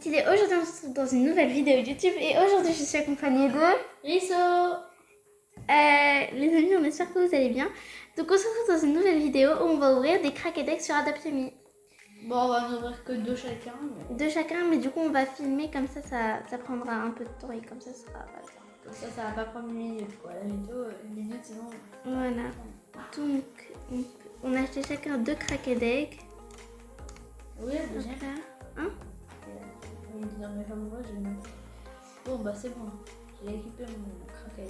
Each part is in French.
stylé. Aujourd'hui, on se retrouve dans une nouvelle vidéo YouTube et aujourd'hui, je suis accompagnée de Risso. Les amis, on espère que vous allez bien. Donc, on se retrouve dans une nouvelle vidéo où on va ouvrir des crack et decks sur Adopt.me. Bon, on va en ouvrir que deux chacun. Mais... Deux chacun, mais du coup, on va filmer comme ça prendra un peu de temps et comme ça sera. Comme ça va pas prendre une minute quoi. La vidéo, une minute sinon. Voilà. Donc, on a acheté chacun deux crack et decks. Oui, le deuxième. Hein? Oui, dans mes favoris, j'ai mis. Bon, bah c'est bon. J'ai équipé mon crack.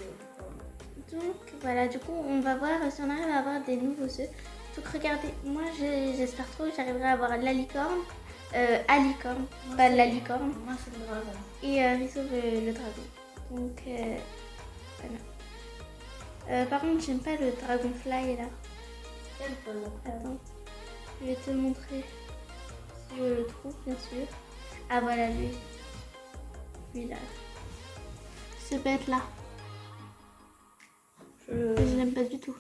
Donc voilà, du coup on va voir si on arrive à avoir des nouveaux œufs. Donc regardez, moi j'espère trop que j'arriverai à avoir la licorne, à licorne, pas la licorne. Moi c'est le dragon. Et Risso veut le dragon. Donc voilà. Par contre j'aime pas le dragonfly là. Quel dragon? Attends, je vais te le montrer si je le trouve bien sûr. Ah voilà lui. Lui là. Ce bête là. Je l'aime pas du tout.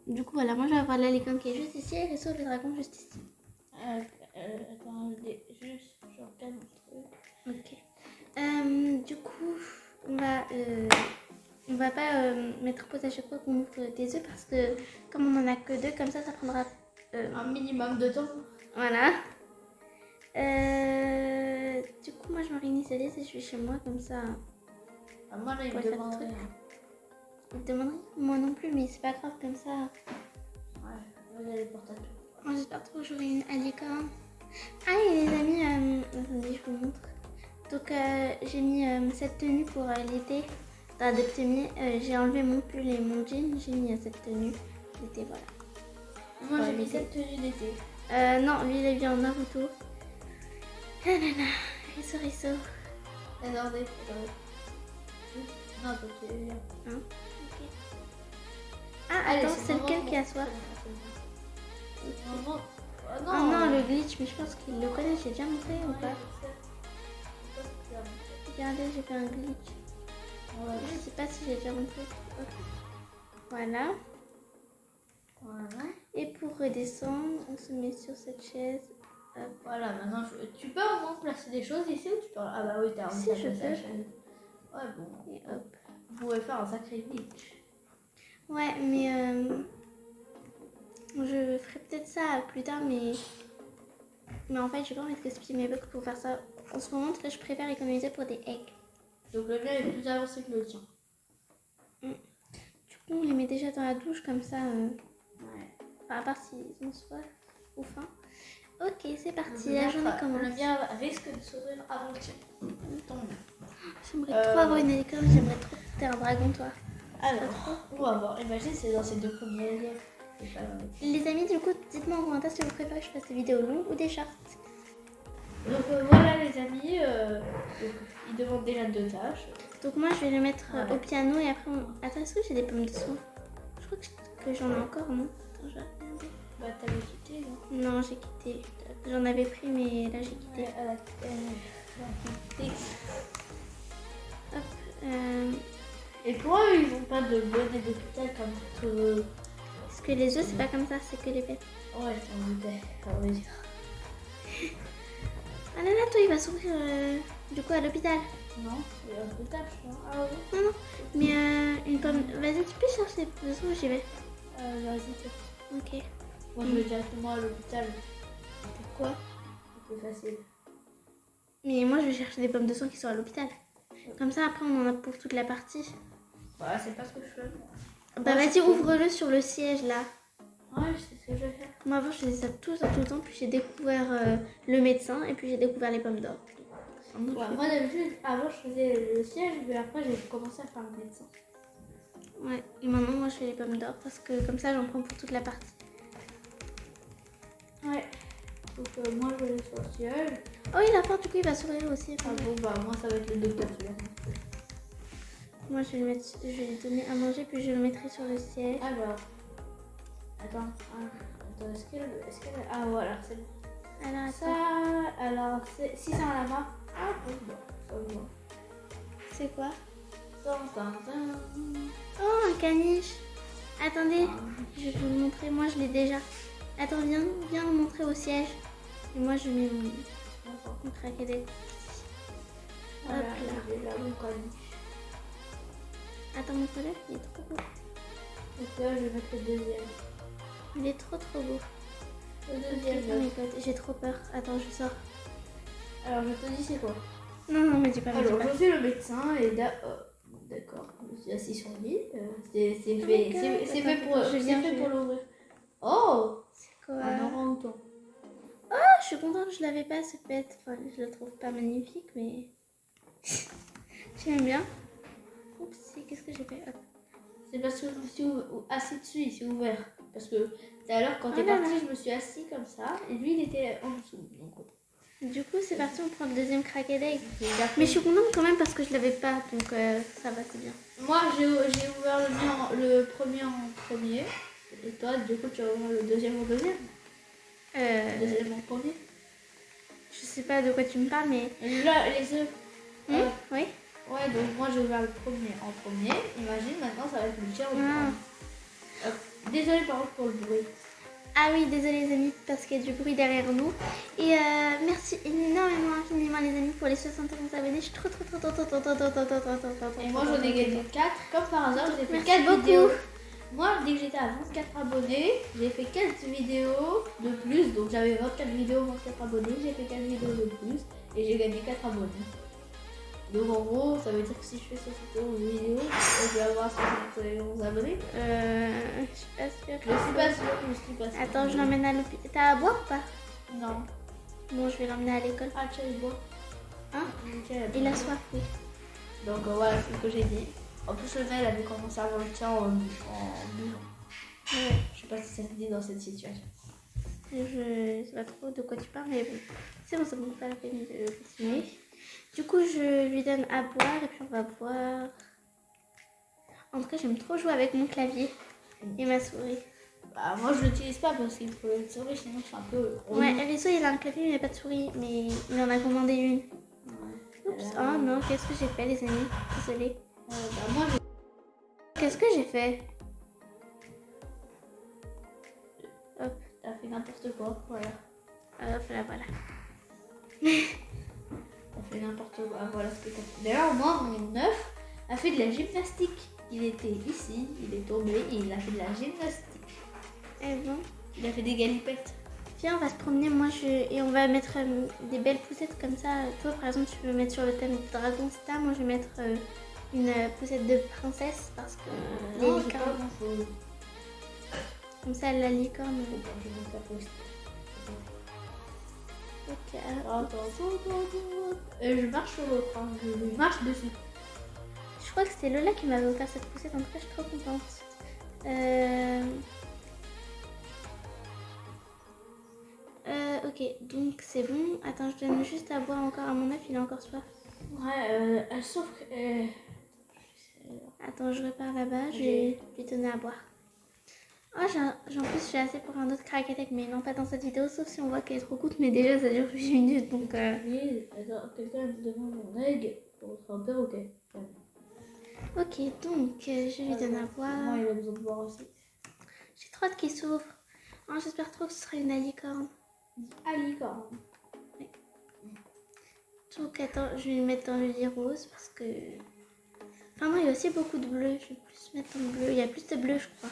Du coup, voilà, moi je vais avoir la licorne qui est juste ici et Risso le dragon juste ici. Attends, juste, je regarde mon truc. Ok. Du coup, on va pas mettre pause à chaque fois qu'on ouvre des œufs parce que comme on en a que deux, comme ça prendra un minimum de temps. Voilà. Du coup, moi je m'organiserai si je suis chez moi comme ça. Ah, moi là, il me demanderait. Il te demanderait? Moi non plus, mais c'est pas grave comme ça. Ouais, vous allez porter tout. Moi j'espère trop que j'aurai une licorne. Ah et les amis, attendez, je vous montre. Donc j'ai mis cette tenue pour l'été dans Adopt.me. J'ai enlevé mon pull et mon jean, j'ai mis cette tenue d'été, voilà. Moi j'ai mis cette tenue d'été. Non, lui il est bien en Naruto. Ah là là, Risso. Attendez. Non, toi tu es bien. Hein? Ok. Ah, Allez, attends, c'est lequel qui a soif? Non. Oh non, le glitch, mais je pense qu'il le connaît, j'ai déjà montré ou pas? Regardez, j'ai fait un glitch. Ouais. Je sais pas si j'ai déjà montré. Ok. Voilà. Et pour redescendre, on se met sur cette chaise. Hop. Voilà, maintenant tu peux au moins placer des choses ici ou tu peux... Ah bah oui, t'as Si, je peux. la chaise. Ouais, bon. Et hop. Vous pouvez faire un sacré glitch. Ouais, mais je ferai peut-être ça plus tard, mais en fait, j'ai pas envie de gaspiller mes bugs pour faire ça. En ce moment, je préfère économiser pour des eggs. Donc le mien est plus avancé que le tien. Du coup, on les met déjà dans la douche comme ça. Ouais. Enfin, à part s'ils ont soif ou faim. Ok, c'est parti, la journée commence. Le mien risque de s'ouvrir avant le tien. J'aimerais trop avoir une licorne, j'aimerais trop que t'aies un dragon, toi. Alors, on va voir. Imagine, c'est dans ces deux premiers lieux. Les amis, du coup, dites-moi en commentaire si vous préférez que je fasse des vidéos longues ou des shorts. Donc voilà les amis, ils demandent déjà deux tâches. Donc moi, je vais le mettre au piano et après, Attends, est-ce que j'ai des pommes de soin? Je crois que j'en ai encore, non? Attends, je vais regarder. Bah t'avais quitté, non? Non, j'ai quitté. J'en avais pris, mais là, j'ai quitté. Hop. Et pourquoi ils n'ont pas de bonnet d'hôpital comme tout? Parce que les œufs, c'est pas comme ça, c'est que les bêtes. Ouais, j'en doutais, on va dire. Ah là là, toi, il va s'ouvrir du coup à l'hôpital. Non, il y a deux tâches, non? Ah oui. Non, mais une pomme... Vas-y, tu peux chercher les pommes de soin, j'y vais. Vas-y. Ok. Moi, je vais directement à l'hôpital. Pourquoi? C'est plus facile. Mais moi, je vais chercher des pommes de soin qui sont à l'hôpital. Comme ça, après, on en a pour toute la partie. Bah, c'est pas ce que je fais. Bah, vas-y, ouvre-le sur le siège, là. Ouais, je sais ce que je vais faire. Moi, avant, je faisais ça tout le temps. Puis j'ai découvert le médecin et puis j'ai découvert les pommes d'or. Ouais, moi, d'habitude, avant, je faisais le siège, mais après, j'ai commencé à faire le médecin. Ouais, et maintenant, moi, je fais les pommes d'or parce que comme ça, j'en prends pour toute la partie. Ouais. Donc, moi, je vais aller sur le siège. Oh, il a faim, du coup, il va sourire aussi. Ah bon, bah, moi, ça va être le docteur, celui-là. Moi, je vais lui donner à manger, puis je le mettrai sur le siège. Alors, attends, est-ce qu'elle... Ah, voilà, c'est bon. Alors, Ça, alors, si c'est un lama... Ah, bon, ça va. C'est quoi? Oh, Oh, un caniche. Attendez, je vais vous le montrer. Moi, je l'ai déjà. Attends, viens le montrer au siège. Et moi, je mets Mon craquet des... Voilà, Hop là. j'ai là mon caniche. Attends, mon collègue, il est trop beau. Donc là, je vais mettre le deuxième. Il est trop beau. Le Oh deuxième. my god, j'ai trop peur. Attends, je sors. Alors, je te dis c'est quoi? Non, me dis pas, me dis Alors, pas. je suis le médecin et d'accord, je me suis assis sur le lit. C'est Oh fait, my God. c'est Attends, fait pour, je viens, c'est fait je pour viens. l'ouvrir. Oh, C'est quoi? un orang-outan. Ah, je suis contente que je l'avais pas, ce pet. Enfin, je le trouve pas magnifique, mais... Tu aimes bien? Oups, qu'est-ce que j'ai fait? Hop. C'est parce que je me suis assis dessus, il s'est ouvert. Parce que tout à l'heure, quand Oh t'es là parti, là. je me suis assis comme ça. Et lui, il était en dessous. Donc, Du coup, c'est parti, on prend le deuxième craquet d'egg. j'ai gardé. Mais je suis contente quand même parce que je l'avais pas, donc ça va, c'est bien. Moi, j'ai ouvert le premier en premier. Et toi, du coup, tu vas ouvrir le deuxième au deuxième. Le deuxième en premier. Je sais pas de quoi tu me parles, mais... Là, les œufs. Oui. Ouais, donc moi j'ai ouvert le premier en premier. Imagine, maintenant ça va être le tien au Ah. Désolée par contre pour le bruit. Ah oui, désolé les amis, parce qu'il y a du bruit derrière nous. Et merci énormément, infiniment les amis pour les 71 abonnés. Je suis trop. Et moi j'en ai gagné 4. Comme par hasard, j'ai fait Merci 4 beaucoup. vidéos. Moi, dès que j'étais à 24 abonnés, j'ai fait 4 vidéos de plus. Donc j'avais 24 vidéos, 24 abonnés. J'ai fait 4 vidéos de plus. Et j'ai gagné 4 abonnés. Donc en gros, ça veut dire que si je fais 71 vidéos, je vais avoir 71 abonnés. Je suis pas sûre. Je suis pas sûre, je suis pas sûre. Attends, je l'emmène à l'hôpital. T'as à boire ou pas? Non. Bon, je vais l'emmener à l'école. Ah, tiens, il boit. Hein? Tiens, Il a soif, oui. Donc voilà, c'est ce que j'ai dit. En plus, le mail avait commencé à avoir le tien en buvant. Ouais. Je sais pas si ça se dit dans cette situation. Je sais pas trop de quoi tu parles, mais bon. C'est bon, ça me fait pas la peine de continuer. Du coup, je lui donne à boire et puis on va voir. En tout cas, j'aime trop jouer avec mon clavier et ma souris. Bah, moi, je l'utilise pas parce qu'il faut une souris, sinon c'est un peu. Ouais, Riso, il a un clavier, mais pas de souris, mais il en a commandé une. Oups, oh non, qu'est-ce que j'ai fait, les amis? Désolée. Bah, moi, Qu'est-ce que j'ai fait? Hop, t'as fait n'importe quoi, voilà. hop là, voilà. T'as fait n'importe quoi, voilà ce que t'as fait. D'ailleurs, moi, mon œuf a fait de la gymnastique. Il était ici, il est tombé et il a fait de la gymnastique. Et bon. Il a fait des galipettes. Viens, on va se promener, et on va mettre des belles poussettes comme ça. Toi, par exemple, tu peux mettre sur le thème du Dragon Star. Moi, je vais mettre une poussette de princesse parce que les Non, j'ai pas licornes. grand-chose. Comme ça, la licorne. Bon, je vais mettre la poste. Ok. Attends. Je marche sur l'autre, hein. Je marche dessus. Je crois que c'était Lola qui m'avait offert cette poussette. En tout cas, je suis trop contente. Ok, donc c'est bon. Attends, je donne juste à boire encore à mon œuf. Il a encore soif. Ouais, sauf que. Attends, je repars là-bas. Je vais lui donner à boire. Oh, en plus, j'ai assez pour un autre craquette, mais non, pas dans cette vidéo, sauf si on voit qu'elle est trop courte. Mais déjà, ça dure 8 minutes, donc... Oui, attends, quelqu'un me demande mon egg pour un perroquet. Ouais. Ok, donc, je lui donne à boire. Moi, il a besoin de boire aussi. J'ai trop hâte qu'il s'ouvre. Oh, j'espère trop que ce sera une alicorne. Alicorne. Donc, attends, je vais le mettre dans le lit rose parce que... Enfin, non, il y a aussi beaucoup de bleu. Je vais plus mettre en bleu. Il y a plus de bleu, je crois.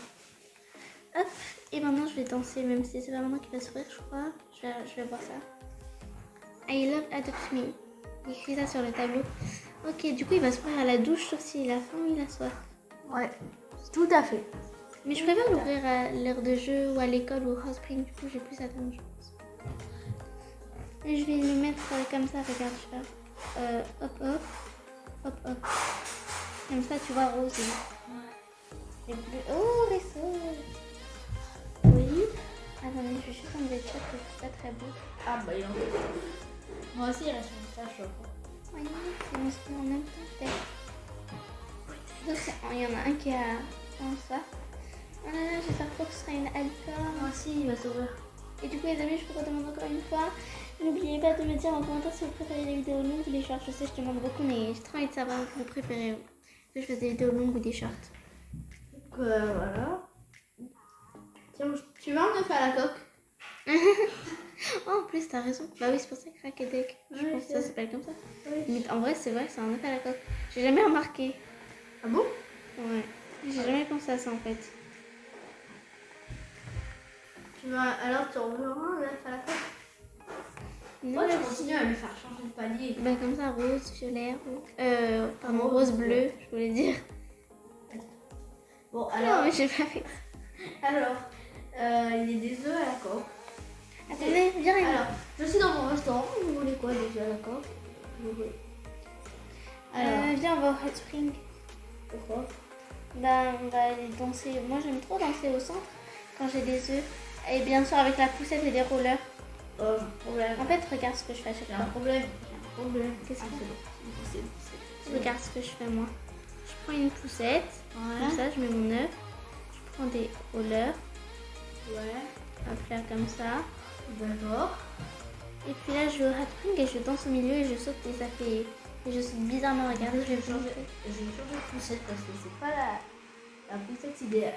Hop, et maintenant je vais danser, même si c'est pas maintenant qu'il va s'ouvrir, je crois. Je vais voir ça. I love adopt me. Il écrit ça sur le tableau. Ok, du coup il va s'ouvrir à la douche, sauf s'il a faim ou il a soif. Ouais, tout à fait. Mais je préfère l'ouvrir à l'heure de jeu ou à l'école ou au house spring, du coup j'ai plus attendre, je pense. Et je vais le mettre comme ça, regarde, je vais faire hop hop, hop hop. Comme ça tu vois rose. Et bleu. Oh, les sauts. Oui. Attendez, je vais juste enlever le chat parce que c'est pas très beau. Ah bah il en veut. Moi aussi il reste une tache, je crois. Oui, on se met en même temps peut-être. Donc il y en a un qui a un soif. Oh là là, j'espère pas que ce sera une alicorne. Moi aussi il va s'ouvrir. Et du coup les amis, je vous redemande encore une fois. N'oubliez pas de me dire en commentaire si vous préférez les vidéos longues ou les shorts. Je sais, je demande beaucoup, mais j'ai trop envie de savoir que vous préférez. Que je fasse des vidéos longues ou des shorts. Donc voilà. Tiens, tu veux un œuf à la coque? Oh, en plus, t'as raison. Bah oui, c'est pour ça que Craquedec. Je Ouais, pense que c'est ça vrai. s'appelle comme ça. Ouais. Mais en vrai, c'est vrai, c'est un œuf à la coque. J'ai jamais remarqué. Ah bon? Ouais. J'ai jamais pensé à ça en fait. Alors tu en veux un là, à la coque? Non, Moi, là, tu continues à lui faire changer de palier. bah comme ça, rose, violet, pardon, Rose, rose, bleu, je voulais dire. Bon, Non, alors, mais j'ai pas fait. alors il y a des œufs à la coque. Attendez, viens, Rémi. Alors, je suis dans mon restaurant. Vous voulez quoi, des œufs à la coque? Vous voulez. Alors, Viens, on va au Hot Spring. pourquoi? Bah, on va aller danser. Moi, j'aime trop danser au centre quand j'ai des œufs. Et bien sûr, avec la poussette et des rollers. J'ai un problème. En fait, regarde ce que je fais à chaque J'ai fois. un problème. J'ai un problème. Qu'est-ce que c'est? Regarde ce que je fais moi. Je prends une poussette. Voilà. Comme ça, je mets mon œuf. Je prends des rollers. Ouais. Hop là, comme ça. D'accord. Et puis là, je vais au Hot Spring et je danse au milieu et je saute et ça fait. Et je saute bizarrement. Regardez, je vais vous montrer. Je vais changer de poussette parce que c'est pas la poussette idéale.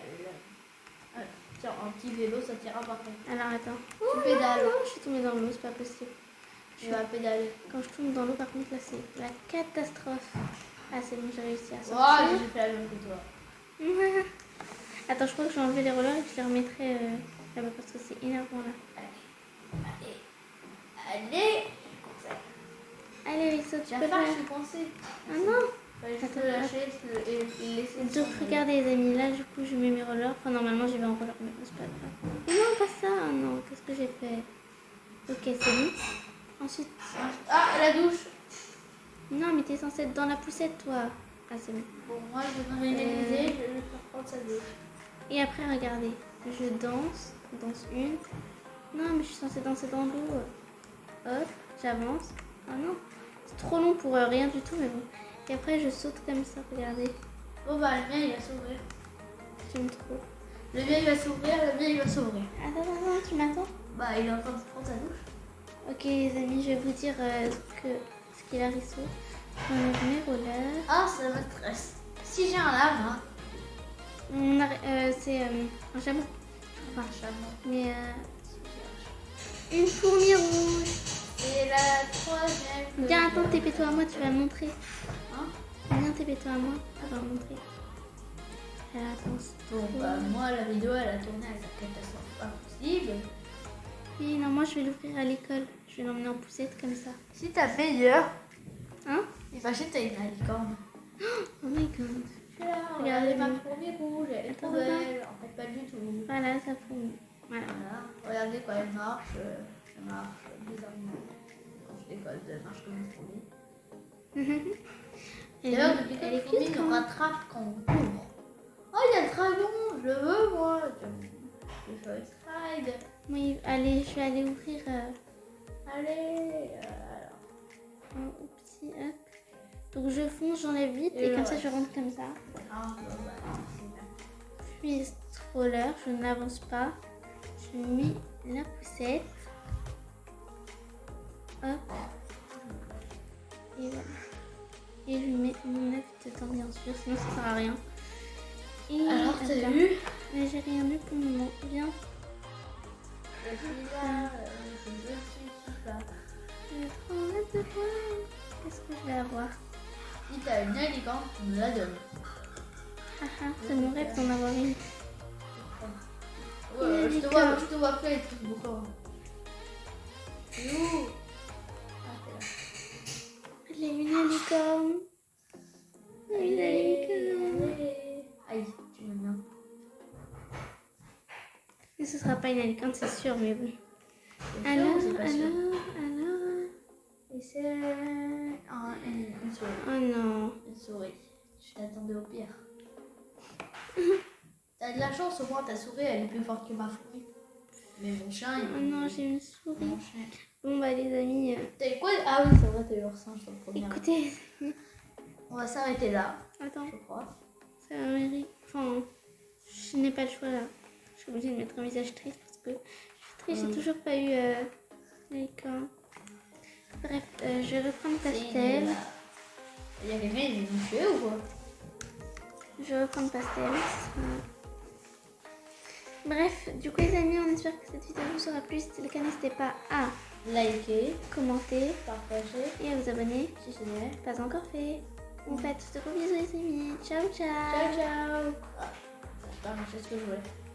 Tiens, un petit vélo, ça t'ira parfait. Alors attends. Tu pédales. Non, je suis tombée dans l'eau, c'est pas possible. Tu vas pédaler. Quand je tombe dans l'eau, par contre, là, c'est la catastrophe. Ah, c'est bon, j'ai réussi à Oh, sortir. j'ai fait la même que toi. Attends, je crois que je vais enlever les rollers et que je les remettrai là-bas parce que c'est énervant là. Allez. Allez, Alexo, tu J'ai peux pas, faire. je suis coincée. Ah non. Fallait juste Attends, le lâcher et le laisser. Donc, regardez, les amis, là, du coup, je mets mes rollers. Enfin, normalement, j'y vais en roller, mais bon, c'est pas grave. Non, pas ça, non, qu'est-ce que j'ai fait? Ok, c'est bon. Ensuite. Ah, la douche. Non, mais t'es censée être dans la poussette, toi. Ah, c'est bon. Bon, moi, je vais m'organiser, je vais lui faire prendre sa douche. Et après, regardez, je danse une. Non, mais je suis censée danser dans l'eau. Hop, j'avance. Ah non, c'est trop long pour rien du tout, mais bon. Et après, je saute comme ça, regardez. Bon, bah, le mien, il va s'ouvrir. J'aime trop. Le mien, il va s'ouvrir, le mien, il va s'ouvrir. Attends, tu m'attends? Bah, il est en train de prendre sa douche. Ok, les amis, je vais vous dire ce qu'il a risqué. Je enlève mes rollers. Ah, ça me stresse. Si j'ai un lame, C'est un chameau. un chameau. Mais une fourmi rouge. Et la troisième. Viens, attends, TP-toi à moi, tu vas me montrer. Hein? Viens, TP-toi à moi, tu vas me montrer. Attends. Bon, bah, moi, la vidéo, elle a tourné avec la catastrophe impossible. Oui, non, moi je vais l'ouvrir à l'école. Je vais l'emmener en poussette comme ça. Si t'as meilleur, Hein? imagine t'as une licorne. Oh my god. Je suis là, Regardez, regardez ma oui. fourmi rouge, elle est trop Attends, belle. En fait, pas du tout. Voilà, ça fourmi. Voilà. Voilà, regardez quand elle marche bizarrement. Quand je décolle, elle marche comme une fourmi. Elle, D'ailleurs, depuis elle quand est les fourmis cute, nous hein. rattrapent quand on court. Oh, il y a le dragon, je le veux, moi. Je vais faire une stride. Oui, allez, je vais aller ouvrir Allez, au petit hop. Donc je fonce, j'enlève vite Et et comme le ça je reste. rentre comme ça. Ah, bon, bah, c'est bien. Puis stroller, je n'avance pas. Je mets la poussette. Hop. Et voilà. Et je mets mon œuf dedans bien sûr, sinon ça sert à rien. Et Alors, attends. t'as vu? Mais j'ai rien vu pour le moment. Viens. Je suis là, je suis là. J'ai trop hâte de voir. Qu'est-ce que je vais avoir? Si t'as une licorne, tu me la donnes. Haha, c'est mon rêve d'en avoir une. Ouais, Une je te vois plus avec tout ce boucan. C'est où? Ah, t'es là. Elle est une licorne. Une licorne. Aïe, tu me viens. Mais ce sera pas une licorne, c'est sûr, mais bon. C'est sûr ou c'est pas sûr? Alors. Et c'est une souris. Oh non. Une souris. Je t'attendais au pire. T'as de la chance, au moins ta souris elle est plus forte que ma fourmi. Mais mon chien il. Oh non, j'ai une souris. Mon chien. Bon bah les amis, T'as eu quoi? Ah oui, c'est vrai, t'as eu leur singe dans le premier. écoutez. On va s'arrêter là, Attends, je crois. ça mérite. Enfin, je n'ai pas le choix là. Je suis obligée de mettre un visage triste parce que je suis triste, j'ai toujours pas eu la licorne. Bref, je vais reprendre Pastel. Il y a quelqu'un, ils ont tué ou quoi? Je vais reprendre Pastel. Bref, du coup les amis, on espère que cette vidéo vous aura plu. Si c'est le cas, n'hésitez pas à likez, commentez partagez, et à vous abonner. si ce n'est. Pas encore fait. On fait de gros bisous les amis. Ciao ciao. Ciao, ciao. Ah, pardon, c'est ce que je voulais.